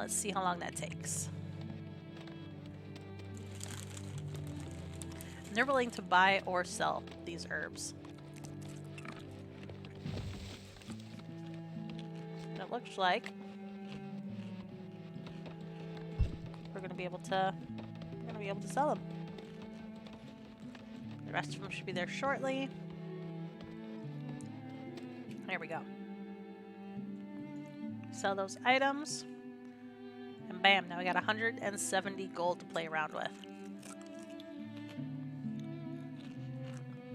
Let's see how long that takes. And they're willing to buy or sell these herbs. And it looks like we're gonna be able to sell them. The rest of them should be there shortly. There we go. Sell those items. And bam, now we got 170 gold to play around with.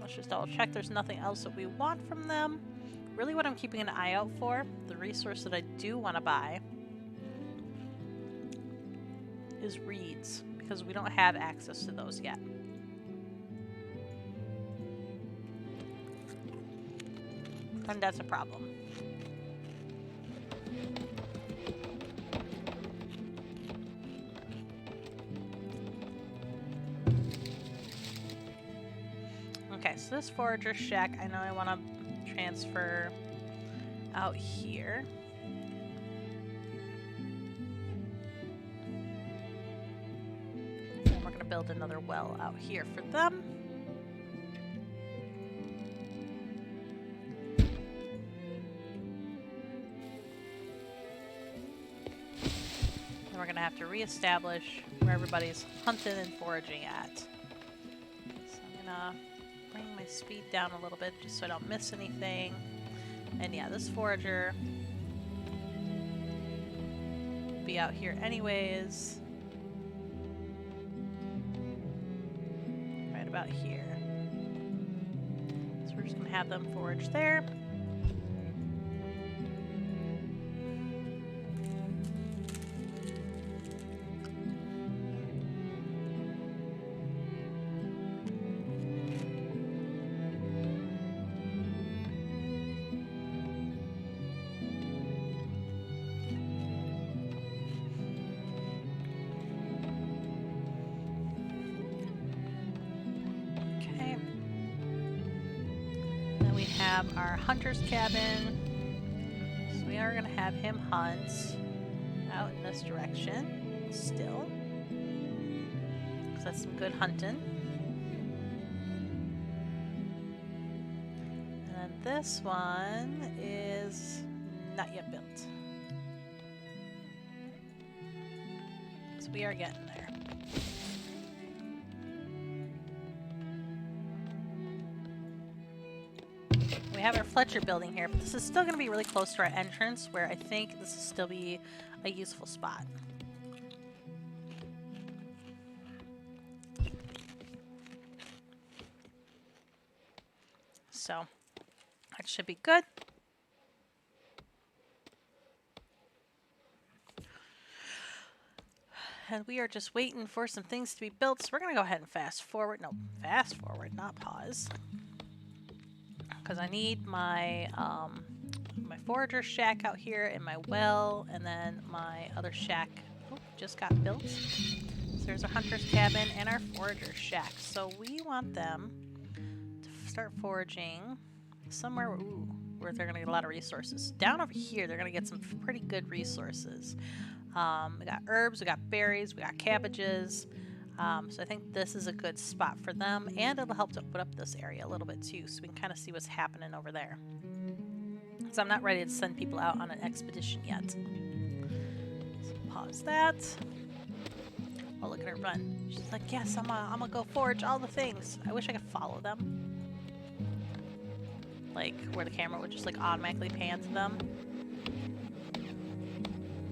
Let's just double check there's nothing else that we want from them. Really what I'm keeping an eye out for, the resource that I do want to buy, is reeds, because we don't have access to those yet. And that's a problem. Okay, so this forager shack, I know I want to transfer out here. And we're going to build another well out here for them. And we're going to have to reestablish where everybody's hunting and foraging at. So I'm going to bring my speed down a little bit just so I don't miss anything. And yeah, this forager will be out here anyways. Right about here. So we're just going to have them forage there. Have our hunter's cabin, so we are going to have him hunt out in this direction still, because that's some good hunting. And then this one is not yet built, so we are getting there. We have our Fletcher building here, but this is still going to be really close to our entrance, where I think this will still be a useful spot. So, that should be good. And we are just waiting for some things to be built, so we're going to go ahead and fast forward. No, fast forward, not pause. Because I need my my forager shack out here and my well, and then my other shack just got built. So there's our hunter's cabin and our forager shack. So we want them to start foraging somewhere where they're going to get a lot of resources. Down over here, they're going to get some pretty good resources. We got herbs, we got berries, we got cabbages. So I think this is a good spot for them, and it'll help to open up this area a little bit too, so we can kind of see what's happening over there. So I'm not ready to send people out on an expedition yet. So pause that. Oh, look at her run. She's like, yes, I'm gonna go forage all the things. I wish I could follow them. Like, where the camera would just like automatically pan to them.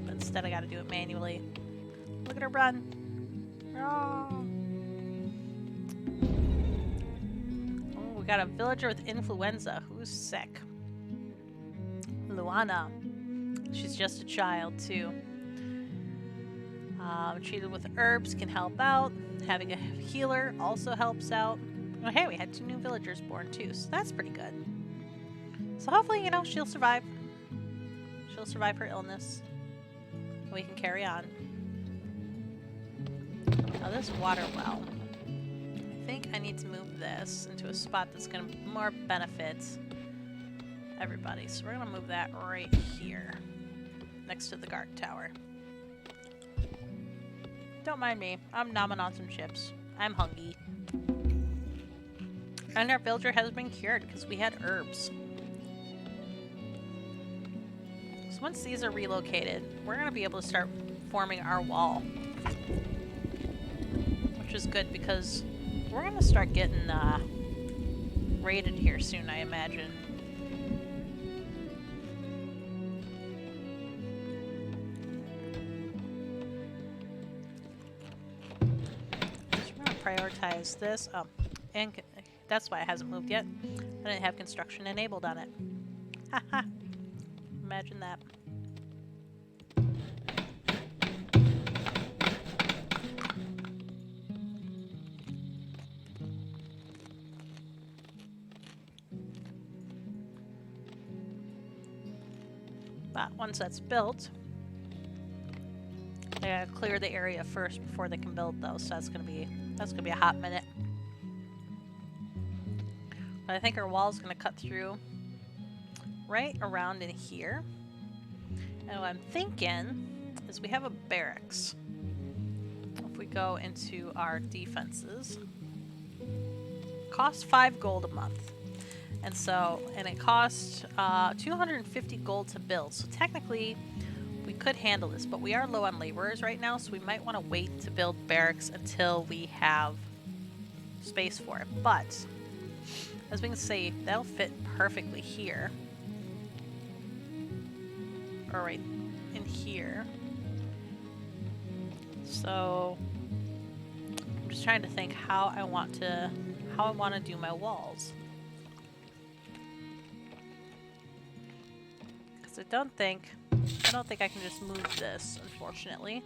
But instead I gotta do it manually. Look at her run. Oh, we got a villager with influenza. Who's sick? Luana. She's just a child, too. Treated with herbs can help out. Having a healer also helps out. Oh, hey, we had 2 new villagers born, too, so that's pretty good. So hopefully, you know, she'll survive. She'll survive her illness. We can carry on. Now this water well, I think I need to move this into a spot that's going to more benefit everybody. So we're going to move that right here, next to the guard tower. Don't mind me. I'm nomming on some chips. I'm hungry. And our villager has been cured because we had herbs. So once these are relocated, we're going to be able to start forming our wall. Which is good because we're going to start getting raided here soon, I imagine. So we're going to prioritize this. Oh, and that's why it hasn't moved yet. I didn't have construction enabled on it. Haha. Imagine that. But once that's built, they gotta clear the area first before they can build those. So that's gonna be a hot minute. But I think our wall is gonna cut through right around in here. And what I'm thinking is we have a barracks. If we go into our defenses, costs 5 gold a month. And it costs 250 gold to build. So technically, we could handle this, but we are low on laborers right now, so we might want to wait to build barracks until we have space for it. But, as we can see, that'll fit perfectly here. Or right in here. So, I'm just trying to think how I want to do my walls. I don't think I can just move this, unfortunately.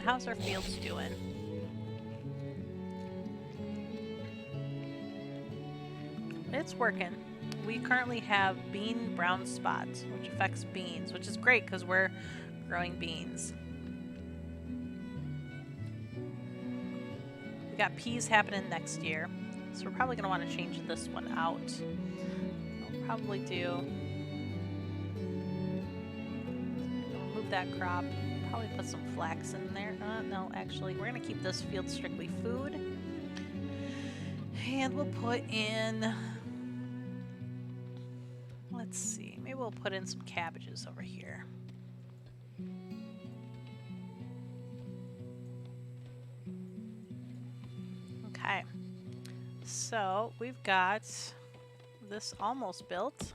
How's our fields doing? It's working. We currently have bean brown spots, which affects beans, which is great because we're growing beans. We got peas happening next year. So we're probably going to want to change this one out. We'll probably remove that crop. Probably put some flax in there. No, actually, we're going to keep this field strictly food. And we'll put in... Let's see. Maybe we'll put in some cabbages over here. Okay. So, we've got this almost built. So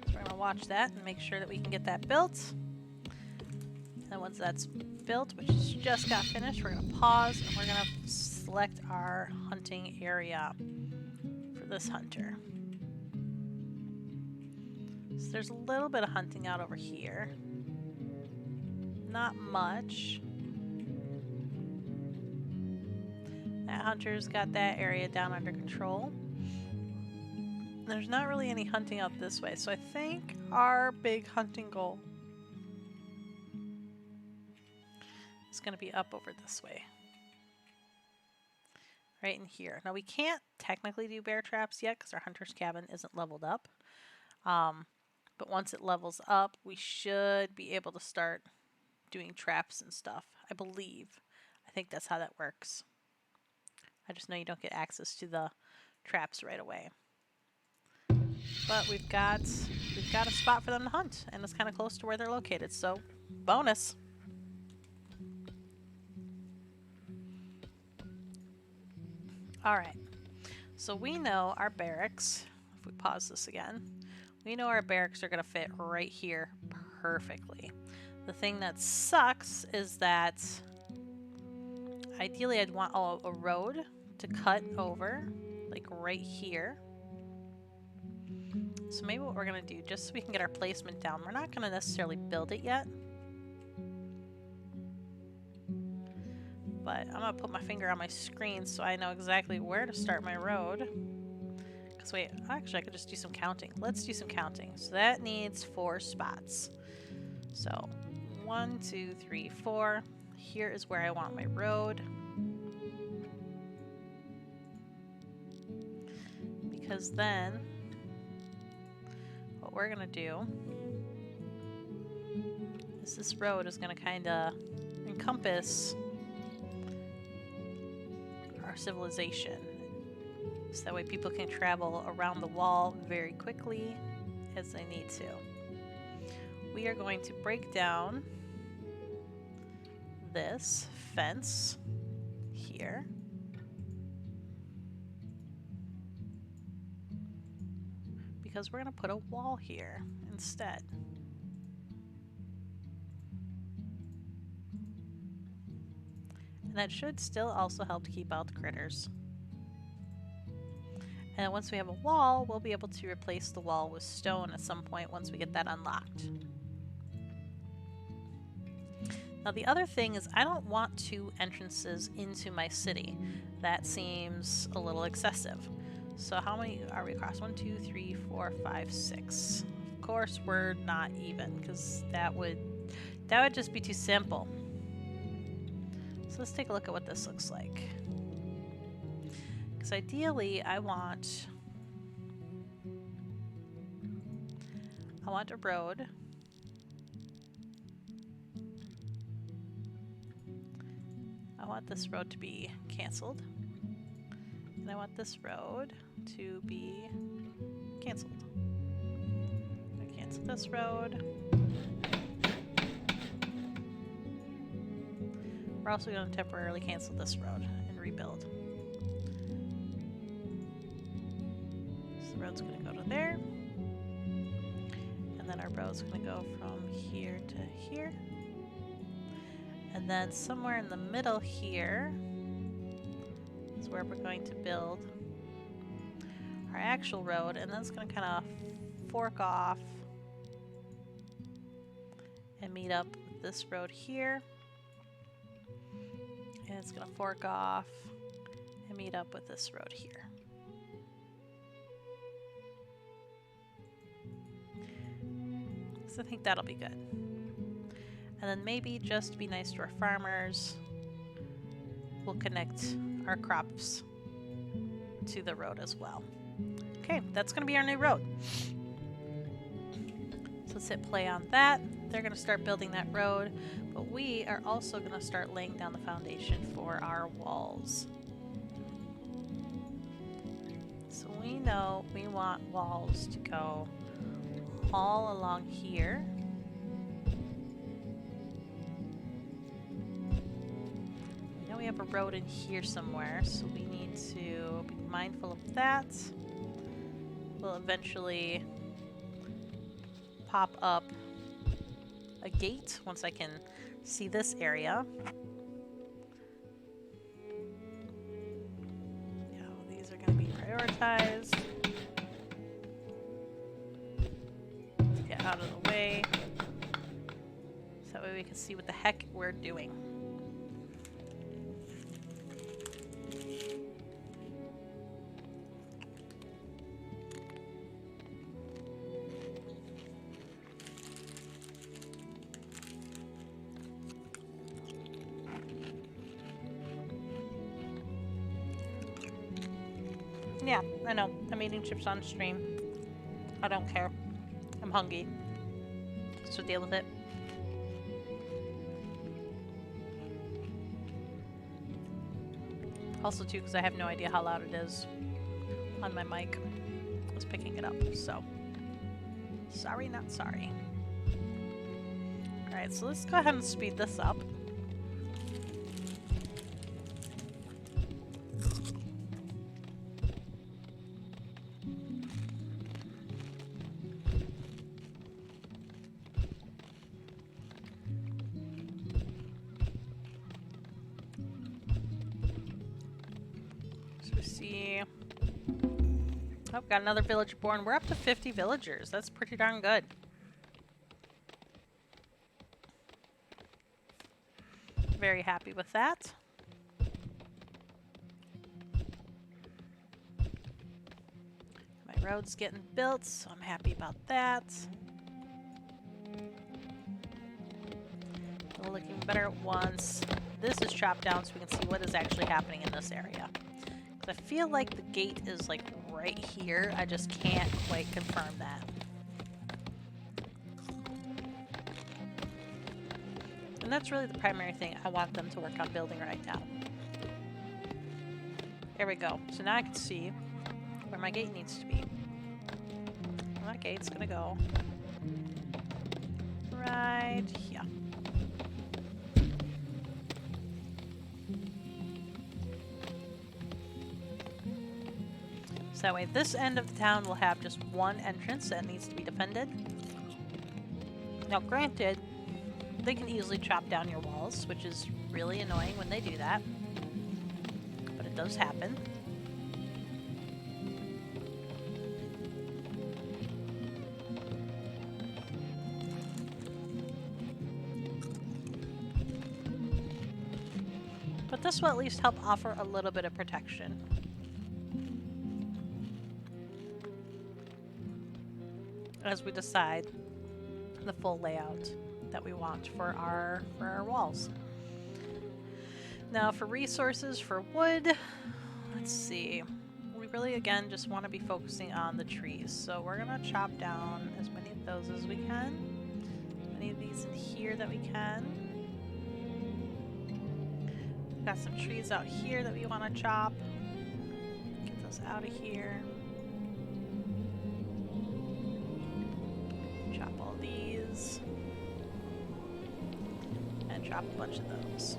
we're going to watch that and make sure that we can get that built. And once that's built, which just got finished, we're going to pause and we're going to select our hunting area for this hunter. So there's a little bit of hunting out over here. Not much. That hunter's got that area down under control. There's not really any hunting out this way, so I think our big hunting goal is going to be up over this way. Right in here. Now we can't technically do bear traps yet because our hunter's cabin isn't leveled up. But once it levels up, we should be able to start doing traps and stuff, I believe. I think that's how that works. I just know you don't get access to the traps right away. But we've got a spot for them to hunt, and it's kind of close to where they're located, so bonus. Alright, so we know our barracks, if we pause this again, we know our barracks are going to fit right here perfectly. The thing that sucks is that ideally I'd want a road to cut over, like right here. So maybe what we're going to do, just so we can get our placement down, we're not going to necessarily build it yet. But I'm going to put my finger on my screen so I know exactly where to start my road. Because wait, actually I could just do some counting. Let's do some counting. So that needs 4 spots. So 1, 2, 3, 4. Here is where I want my road. Because then what we're gonna do is this road is gonna kind of encompass our civilization. So that way people can travel around the wall very quickly as they need to. We are going to break down this fence here. Because we're going to put a wall here instead. And that should still also help to keep out the critters. And once we have a wall, we'll be able to replace the wall with stone at some point once we get that unlocked. Now the other thing is I don't want 2 entrances into my city. That seems a little excessive. So how many are we across? 1, 2, 3, 4, 5, 6. Of course we're not even, because that would just be too simple. So let's take a look at what this looks like. Because ideally I want a road I want this road to be canceled. And I want this road to be canceled. I'm going to cancel this road. We're also going to temporarily cancel this road and rebuild. So the road's going to go to there. And then our road's going to go from here to here. And then somewhere in the middle here is where we're going to build our actual road, and then it's going to kind of fork off and meet up with this road here. And it's going to fork off and meet up with this road here. So I think that'll be good. And then maybe just to be nice to our farmers, we'll connect our crops to the road as well. Okay, that's going to be our new road. So let's hit play on that. They're going to start building that road, but we are also going to start laying down the foundation for our walls. So we know we want walls to go all along here. We have a road in here somewhere, so we need to be mindful of that. We'll eventually pop up a gate once I can see this area. Yeah, these are going to be prioritized. Let's get out of the way, so that way we can see what the heck we're doing. Yeah, I know. I'm eating chips on stream. I don't care. I'm hungry. So deal with it. Also too, because I have no idea how loud it is on my mic. I was picking it up, so. Sorry, not sorry. Alright, so let's go ahead and speed this up. Oh, got another villager born. We're up to 50 villagers. That's pretty darn good. Very happy with that. My road's getting built, so I'm happy about that. It'll look even better once this is chopped down so we can see what is actually happening in this area. I feel like the gate is like right here. I just can't quite confirm that. And that's really the primary thing I want them to work on building right now. There we go. So now I can see where my gate needs to be. And that gate's gonna go right here. So that way this end of the town will have just one entrance that needs to be defended. Now granted, they can easily chop down your walls, which is really annoying when they do that. But it does happen. But this will at least help offer a little bit of protection. As we decide the full layout that we want for our walls. Now for resources for wood, let's see. We really again just want to be focusing on the trees. So we're gonna chop down as many of those as we can. As many of these in here that we can. We've got some trees out here that we want to chop. Get those out of here. Chop all these. And chop a bunch of those.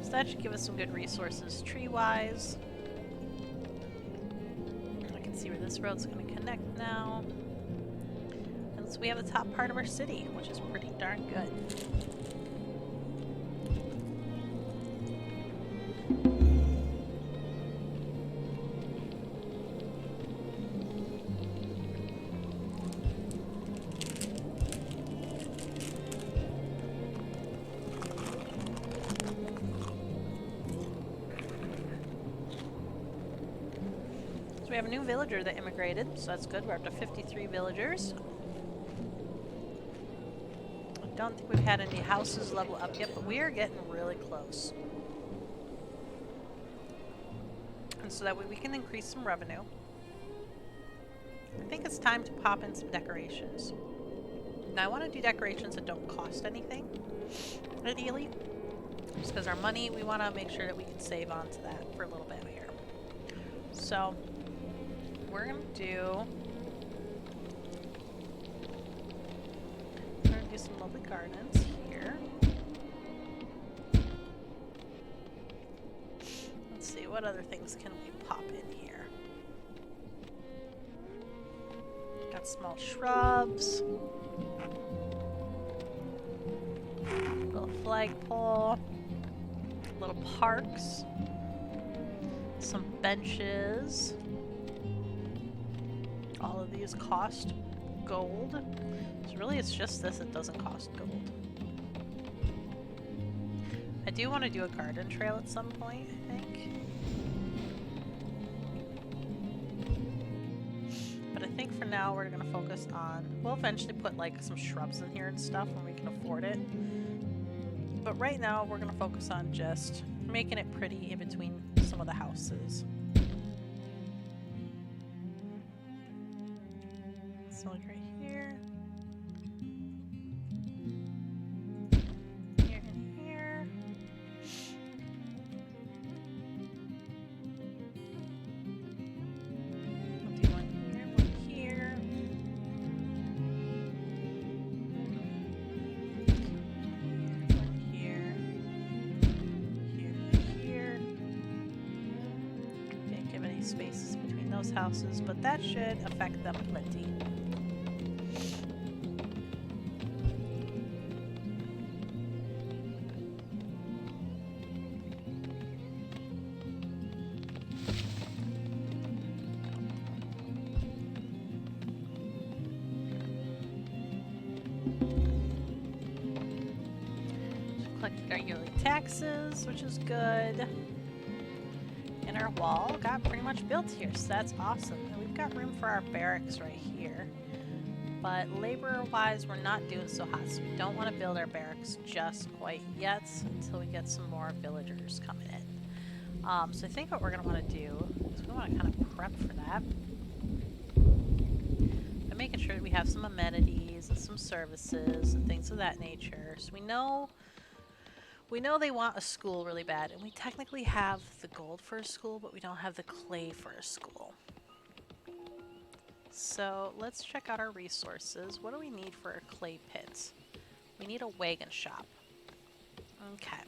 So that should give us some good resources tree-wise. I can see where this road's going to connect now. And so we have the top part of our city, which is pretty darn good. We have a new villager that immigrated, so that's good. We're up to 53 villagers. I don't think we've had any houses level up yet, but we are getting really close. And so that way we can increase some revenue. I think it's time to pop in some decorations. Now I want to do decorations that don't cost anything, ideally. Just because our money, we want to make sure that we can save on to that for a little bit here. So we're gonna do some lovely gardens here. Let's see, what other things can we pop in here? Got small shrubs, little flagpole, little parks, some benches. All of these cost gold. So really it's just this that doesn't cost gold. I do want to do a garden trail at some point, I think. But I think for now we're going to focus on... We'll eventually put like some shrubs in here and stuff when we can afford it. But right now we're going to focus on just making it pretty in between some of the houses. So like right here. Here and here. We'll do one here, one here. One here. Here. Can't give any spaces between those houses, but that should affect them plenty. Collected our yearly taxes, which is good. And our wall got pretty much built here, so that's awesome. And we've got room for our barracks right here. But labor-wise, we're not doing so hot, so we don't want to build our barracks just quite yet until we get some more villagers coming in. So I think what we're going to want to do is we want to kind of prep for that. By making sure that we have some amenities and some services and things of that nature. So we know We know they want a school really bad, and we technically have the gold for a school, but we don't have the clay for a school. So let's check out our resources. What do we need for a clay pit? We need a wagon shop. Okay.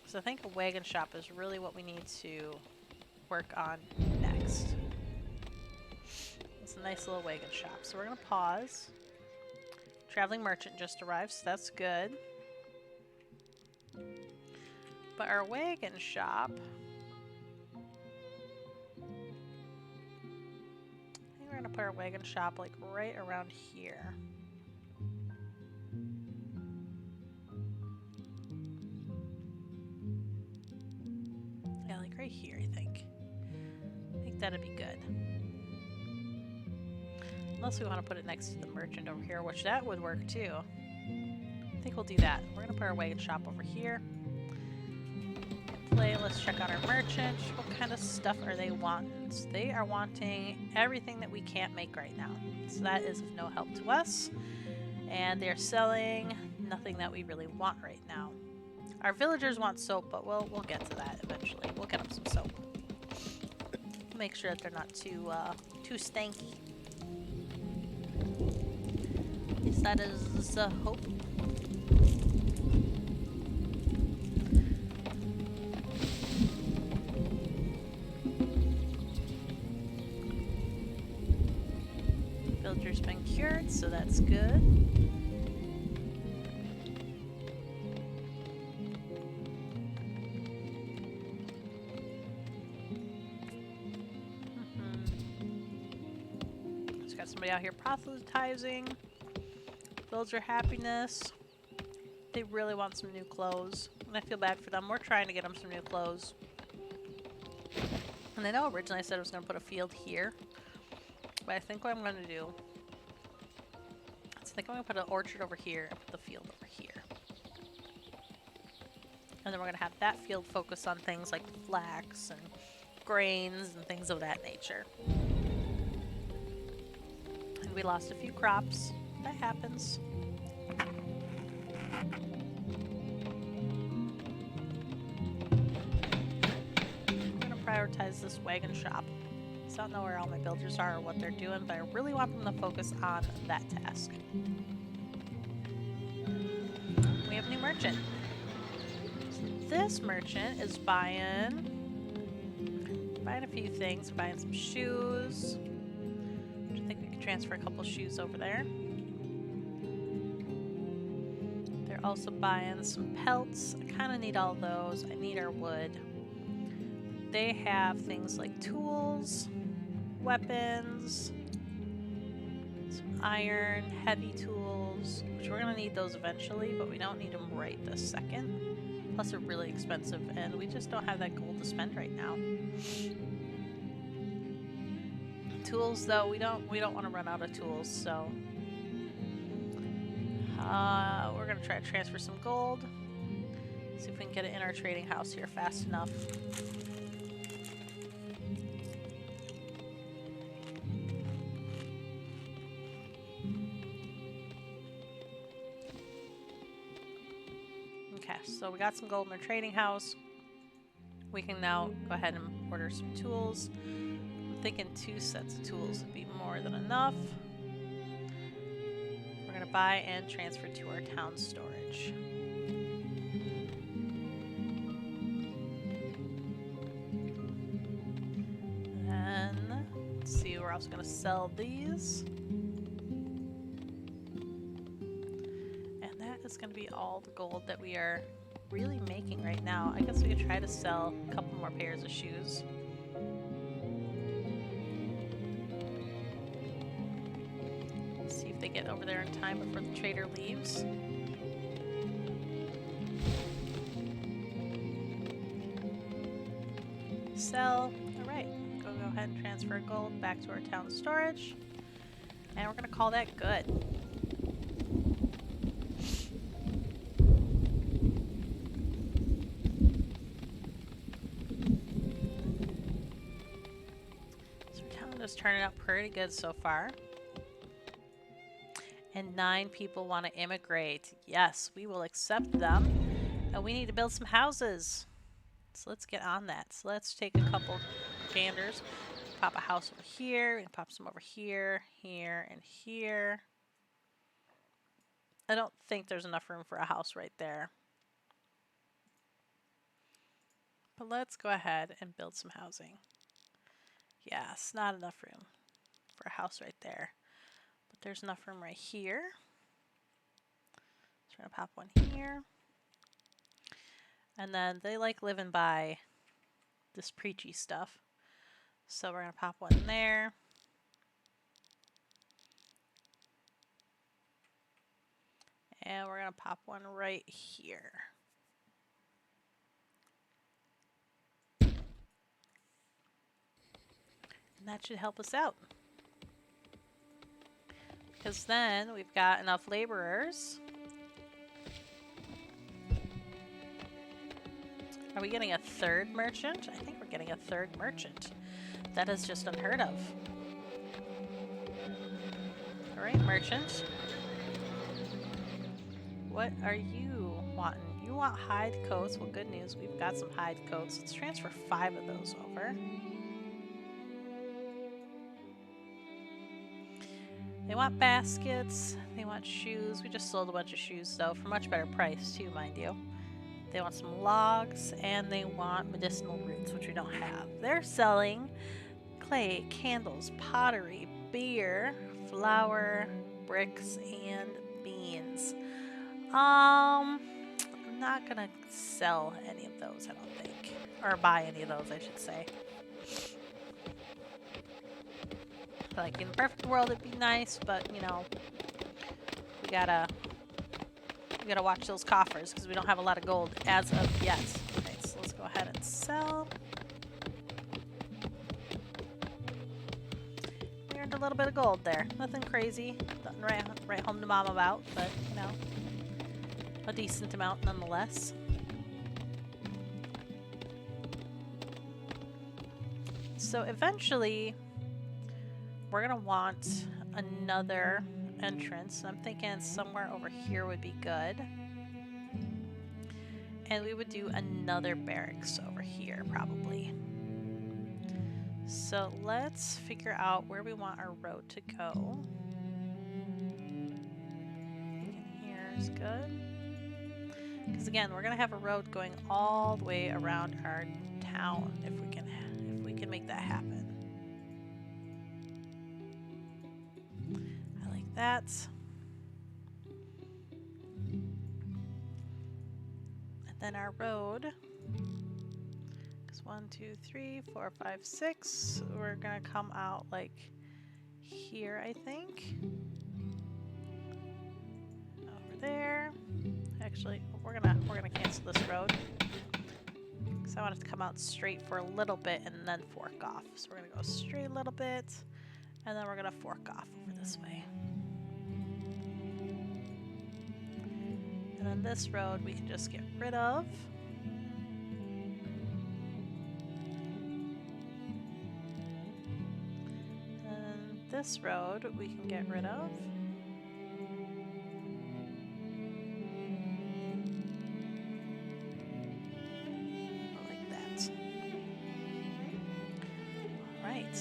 So I think a wagon shop is really what we need to work on next. It's a nice little wagon shop. So we're going to pause. Traveling merchant just arrived, so that's good. But our wagon shop... I think we're going to put our wagon shop like right around here. Yeah, like right here, I think. I think that'd be good. Unless we want to put it next to the merchant over here, which that would work too. I think we'll do that. We're going to put our wagon shop over here. Play. Let's check out our merchant. What kind of stuff are they wanting? So they are wanting everything that we can't make right now. So that is of no help to us. And they're selling nothing that we really want right now. Our villagers want soap, but we'll get to that eventually. We'll get them some soap. Make sure that they're not too stanky. At least that is hope. Villager's been cured, so that's good. Just got somebody out here proselytizing. Villager happiness. They really want some new clothes, and I feel bad for them. We're trying to get them some new clothes. And I know originally I said I was going to put a field here, but I think what I'm going to do is I think I'm going to put an orchard over here and put the field over here. And then we're going to have that field focus on things like flax and grains and things of that nature. And we lost a few crops. That happens. I'm going to prioritize this wagon shop. I don't know where all my builders are or what they're doing, but I really want them to focus on that task. We have a new merchant. So this merchant is buying a few things. We're buying some shoes. I think we can transfer a couple shoes over there. They're also buying some pelts. I kind of need all those. I need our wood. They have things like tools, weapons, some iron, heavy tools, which we're going to need those eventually, but we don't need them right this second. Plus they're really expensive, and we just don't have that gold to spend right now. Tools, though, we don't want to run out of tools, so we're going to try to transfer some gold. See if we can get it in our trading house here fast enough. Okay, so we got some gold in our trading house. We can now go ahead and order some tools. I'm thinking 2 sets of tools would be more than enough. We're going to buy and transfer to our town storage. Then, let's see, we're also going to sell these. Is going to be all the gold that we are really making right now. I guess we could try to sell a couple more pairs of shoes. See if they get over there in time before the trader leaves. Sell. Alright, go ahead and transfer gold back to our town storage. And we're going to call that good. Turning out pretty good so far. And 9 people want to immigrate. Yes, we will accept them. we need to build some houses. So let's get on that. So let's take a couple ganders. Pop a house over here, and pop some over here, here, and here. I don't think there's enough room for a house right there. But let's go ahead and build some housing. Yes, not enough room for a house right there. But there's enough room right here. So we're gonna pop one here. And then they like living by this preachy stuff. So we're gonna pop one there. And we're gonna pop one right here. And that should help us out. Because then we've got enough laborers. Are we getting a third merchant? I think we're getting a third merchant. That is just unheard of. Alright, merchant. What are you wanting? You want hide coats? Well, good news. We've got some hide coats. Let's transfer 5 of those over. They want baskets. They want shoes. We just sold a bunch of shoes, though, for much better price, too, mind you. They want some logs, and they want medicinal roots, which we don't have. They're selling clay, candles, pottery, beer, flour, bricks, and beans. I'm not gonna sell any of those, I don't think. Or buy any of those, I should say. Like, in the perfect world, it'd be nice, but, you know, we gotta watch those coffers, because we don't have a lot of gold as of yet. Okay, so let's go ahead and sell. We earned a little bit of gold there. Nothing crazy. Nothing right home to mom about, but, you know, a decent amount nonetheless. So eventually, we're gonna want another entrance. I'm thinking somewhere over here would be good. And we would do another barracks over here, probably. So let's figure out where we want our road to go. And here's good. Because again, we're gonna have a road going all the way around our town if we can make that happen. I like that. And then our road, because 1, 2, 3, 4, 5, 6, we're gonna come out like here, I think. Over there. Actually, we're gonna cancel this road. So I want it to come out straight for a little bit and then fork off. So we're going to go straight a little bit, and then we're going to fork off over this way. And then this road we can just get rid of. And this road we can get rid of.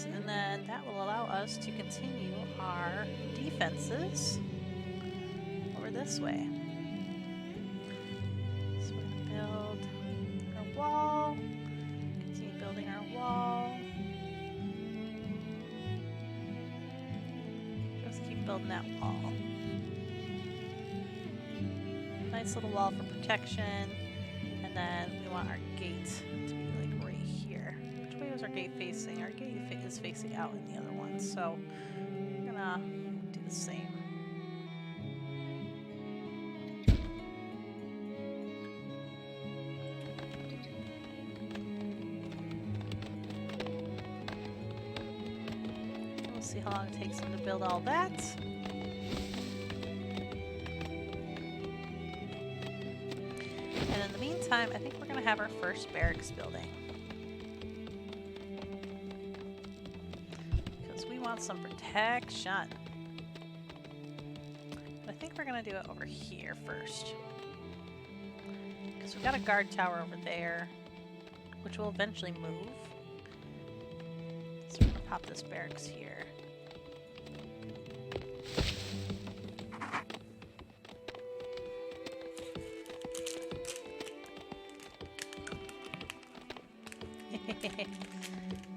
And then that will allow us to continue our defenses over this way. So we're going to build our wall, continue building our wall. Just keep building that wall. Nice little wall for protection. And then we want our gate to be like right here. Which way was our gate facing? Our gate is facing out in the other one, so we're gonna do the same. We'll see how long it takes them to build all that. And in the meantime, I think we're gonna have our first barracks building. Want some protection. But I think we're gonna do it over here first, because So we got a guard tower over there, which will eventually move. So we're gonna pop this barracks here.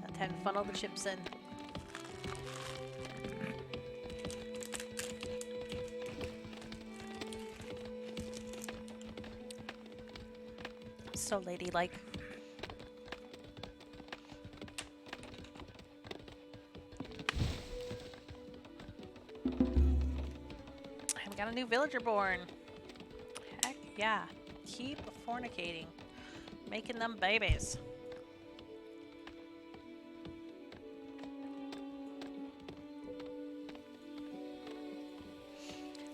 Not time to funnel the chips in. So ladylike. And we got a new villager born. Heck yeah. Keep fornicating. Making them babies.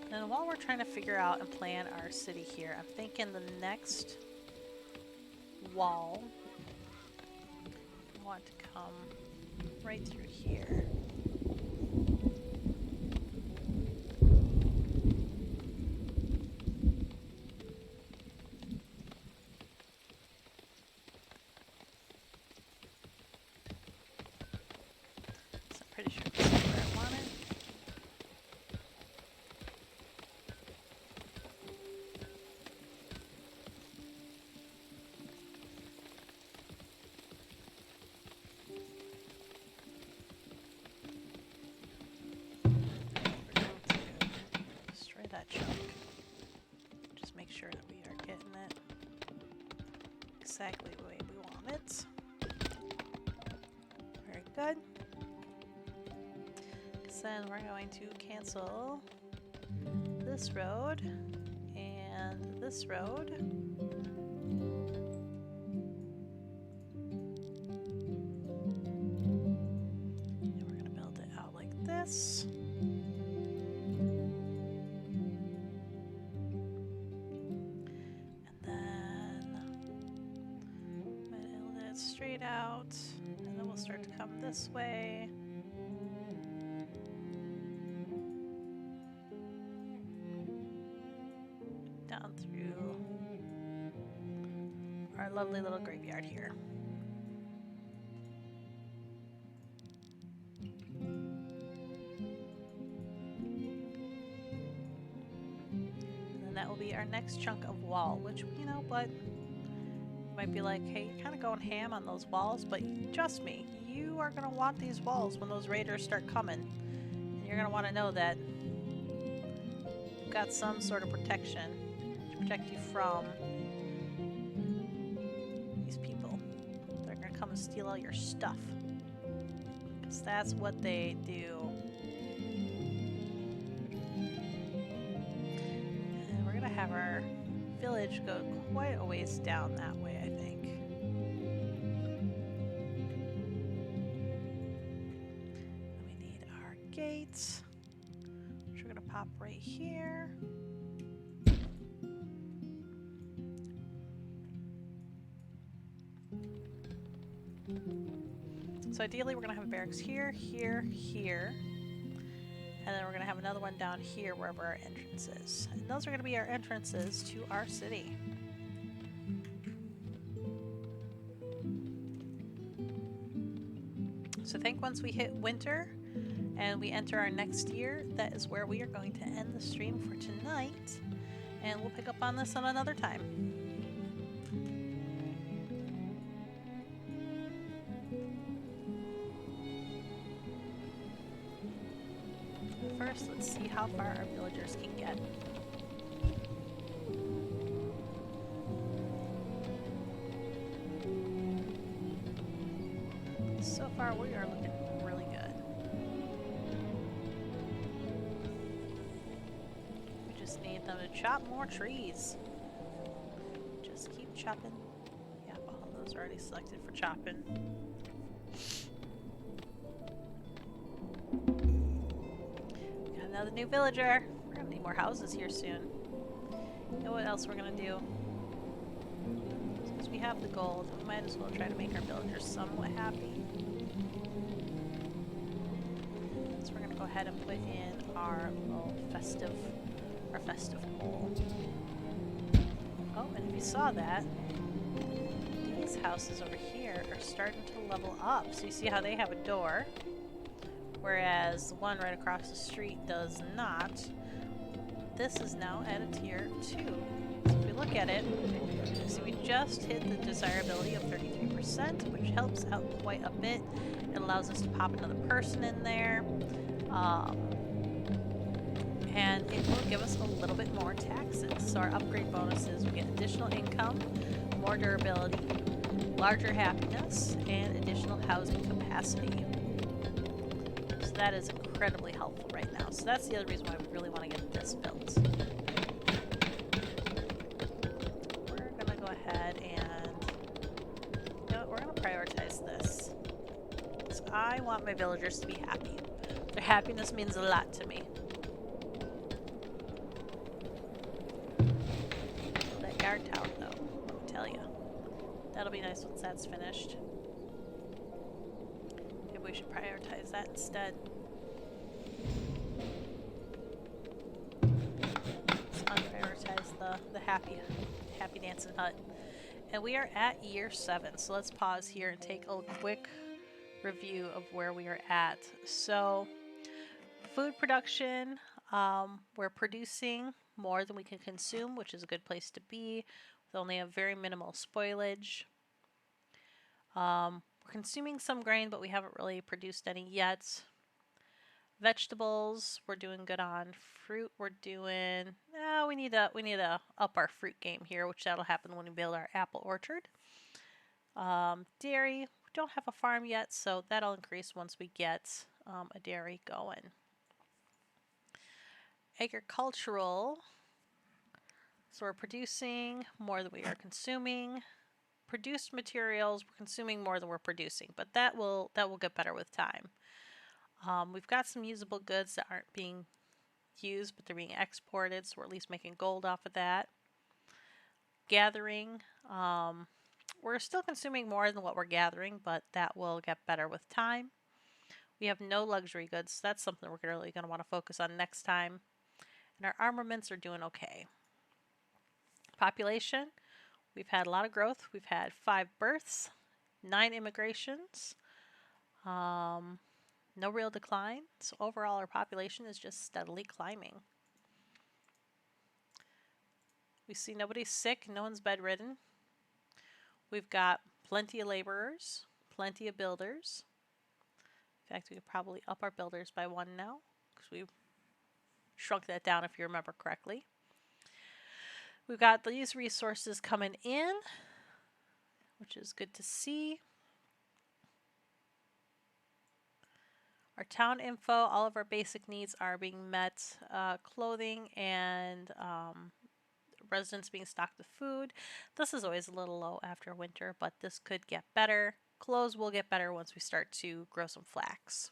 And while we're trying to figure out and plan our city here, I'm thinking the next wall I want to come right through here. So I'm pretty sure this is where I want it. That chunk. Just make sure that we are getting it exactly the way we want it. Very good. So then we're going to cancel this road and this road. And we're going to build it out like this. Out, and then we'll start to come this way. Down through our lovely little graveyard here. And then that will be our next chunk of wall, which, you know what? Might be like, hey, you're kind of going ham on those walls, but trust me, you are going to want these walls when those raiders start coming. And you're going to want to know that you've got some sort of protection to protect you from these people. They're going to come and steal all your stuff. Because that's what they do. And we're going to have our village go quite a ways down that way, I think. Then we need our gates, which we're going to pop right here. So ideally we're going to have a barracks here, here, here. And then we're going to have another one down here wherever our entrance is. And those are going to be our entrances to our city. So I think once we hit winter and we enter our next year, that is where we are going to end the stream for tonight. And we'll pick up on this on another time. First, let's see how far our villagers can get. So far, we are looking really good. We just need them to chop more trees. Just keep chopping. Yeah, all of those are already selected for chopping. Another new villager. We're gonna need more houses here soon. You know what else we're gonna do? Since we have the gold, we might as well try to make our villagers somewhat happy. So we're gonna go ahead and put in our little festive pole. Oh, and if you saw that, these houses over here are starting to level up. So you see how they have a door, whereas the one right across the street does not. This is now at a tier 2. So if we look at it, see we just hit the desirability of 33%, which helps out quite a bit. It allows us to pop another person in there. And it will give us a little bit more taxes. So our upgrade bonuses, we get additional income, more durability, larger happiness, and additional housing capacity. So that is incredibly helpful right now. So that's the other reason why we really want to get this built. We're going to go ahead and, you know, we're going to prioritize this. So I want my villagers to be happy. Their happiness means a lot to me. That guard tower, though, let me tell you. That'll be nice once that's finished. Maybe we should prioritize that instead. Let's unprioritize the happy dancing hut. And we are at year 7, so let's pause here and take a quick review of where we are at. So, food production, we're producing more than we can consume, which is a good place to be, with only a very minimal spoilage. We're consuming some grain, but we haven't really produced any yet. Vegetables, we're doing good on. Fruit, we're doing. We need to up our fruit game here, which that'll happen when we build our apple orchard. Dairy, we don't have a farm yet, so that'll increase once we get a dairy going. Agricultural, so we're producing more than we are consuming. Produced materials, we're consuming more than we're producing, but that will get better with time. We've got some usable goods that aren't being used, but they're being exported, so we're at least making gold off of that. Gathering, we're still consuming more than what we're gathering, but that will get better with time. We have no luxury goods, so that's something we're really going to want to focus on next time. And our armaments are doing okay. Population, we've had a lot of growth. We've had 5 births, 9 immigrations, no real decline. So overall our population is just steadily climbing. We see nobody's sick, no one's bedridden. We've got plenty of laborers, plenty of builders. In fact, we could probably up our builders by 1 now, because we've shrunk that down if you remember correctly. We've got these resources coming in, which is good to see. Our town info, all of our basic needs are being met. Clothing and residents being stocked with food. This is always a little low after winter, but this could get better. Clothes will get better once we start to grow some flax.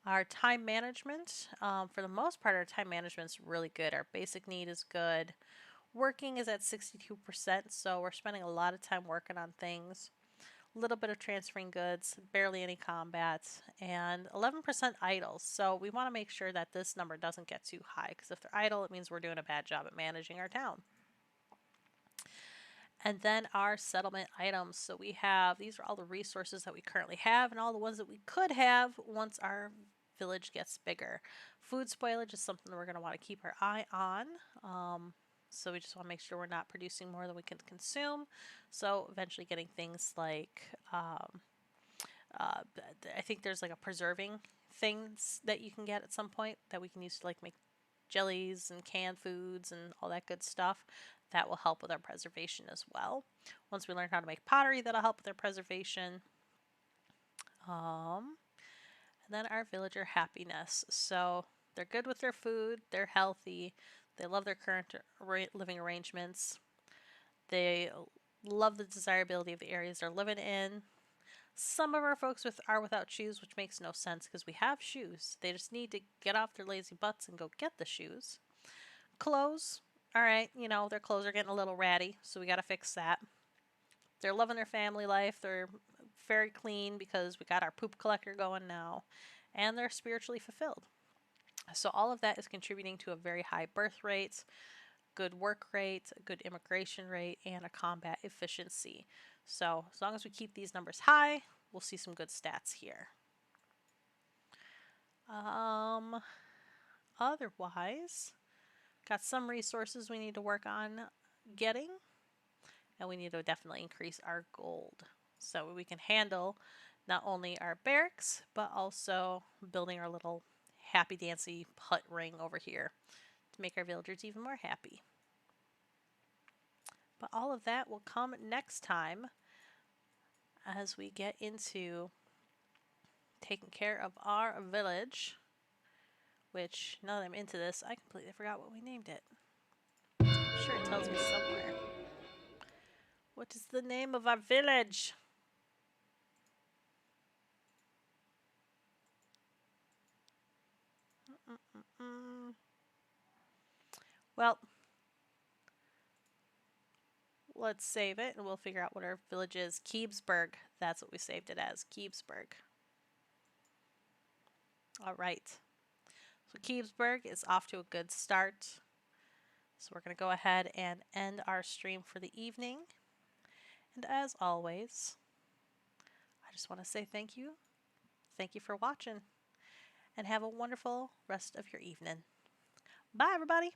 Our time management, for the most part, our time management is really good. Our basic need is good. Working is at 62%, so we're spending a lot of time working on things. A little bit of transferring goods, barely any combat, and 11% idle. So we want to make sure that this number doesn't get too high, because if they're idle, it means we're doing a bad job at managing our town. And then our settlement items. So we have, these are all the resources that we currently have and all the ones that we could have once our village gets bigger. Food spoilage is something that we're going to want to keep our eye on. So we just want to make sure we're not producing more than we can consume. So eventually getting things like, I think there's like a preserving things that you can get at some point that we can use to like make jellies and canned foods and all that good stuff. That will help with our preservation as well. Once we learn how to make pottery, that'll help with our preservation. And then our villager happiness. So they're good with their food, they're healthy, they love their current living arrangements, they love the desirability of the areas they're living in. Some of our folks are without shoes, which makes no sense because we have shoes. They just need to get off their lazy butts and go get the shoes. Clothes. Alright, you know, their clothes are getting a little ratty, so we gotta fix that. They're loving their family life. They're very clean because we got our poop collector going now. And they're spiritually fulfilled. So all of that is contributing to a very high birth rate. good work rate, a good immigration rate, and a combat efficiency. So as long as we keep these numbers high, we'll see some good stats here. Otherwise, got some resources we need to work on getting, and we need to definitely increase our gold so we can handle not only our barracks, but also building our little happy dancy hut ring over here to make our villagers even more happy. But all of that will come next time as we get into taking care of our village, which now that I'm into this, I completely forgot what we named it. I'm sure it tells me somewhere. What is the name of our village? Well, let's save it and we'll figure out what our village is. Keebsburg. That's what we saved it as. Keebsburg. All right. So Keebsburg is off to a good start. So we're going to go ahead and end our stream for the evening. And as always, I just want to say thank you. Thank you for watching. And have a wonderful rest of your evening. Bye, everybody.